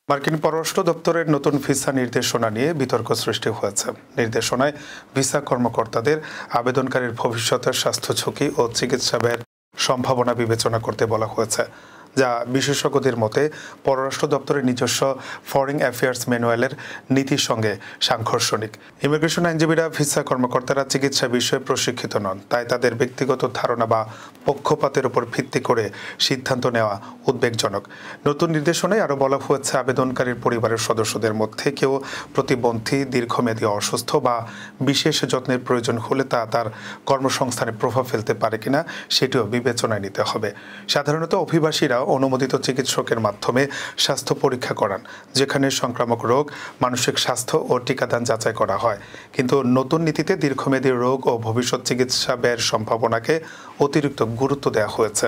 মার্কিন পররাষ্ট্র দপ্তরের নতুন ভিসা নির্দেশনা নিয়ে বিতর্ক সৃষ্টি হয়েছে। নির্দেশনায় ভিসা কর্মকর্তাদের আবেদনকারীর ভবিষ্যতের স্বাস্থ্য ঝুঁকি ও চিকিৎসা ব্যয়ের সম্ভাবনা বিবেচনা করতে বলা হয়েছে, যা বিশেষজ্ঞদের মতে পররাষ্ট্র দপ্তরের নিজস্ব ফরেন অ্যাফেয়ার্স ম্যানুয়ালের নীতির সঙ্গে সাংঘর্ষণিক। ইমিগ্রেশন আইনজীবীরা ভিসা কর্মকর্তারা চিকিৎসা বিষয়ে প্রশিক্ষিত নন, তাই তাদের ব্যক্তিগত ধারণা বা পক্ষপাতের উপর ভিত্তি করে সিদ্ধান্ত নেওয়া উদ্বেগজনক। নতুন নির্দেশনায় আরও বলা হয়েছে, আবেদনকারীর পরিবারের সদস্যদের মধ্যে কেউ প্রতিবন্ধী, দীর্ঘমেয়াদী অসুস্থ বা বিশেষ যত্নের প্রয়োজন হলে তা তার কর্মসংস্থানে প্রভাব ফেলতে পারে কিনা সেটিও বিবেচনায় নিতে হবে। সাধারণত অভিবাসীরা অনুমোদিত চিকিৎসকের মাধ্যমে স্বাস্থ্য পরীক্ষা করান, যেখানে সংক্রামক রোগ, মানসিক স্বাস্থ্য ও টিকাদান যাচাই করা হয়। কিন্তু নতুন নীতিতে দীর্ঘমেয়াদী রোগ ও ভবিষ্যৎ চিকিৎসা ব্যয়ের সম্ভাবনাকে অতিরিক্ত গুরুত্ব দেওয়া হয়েছে।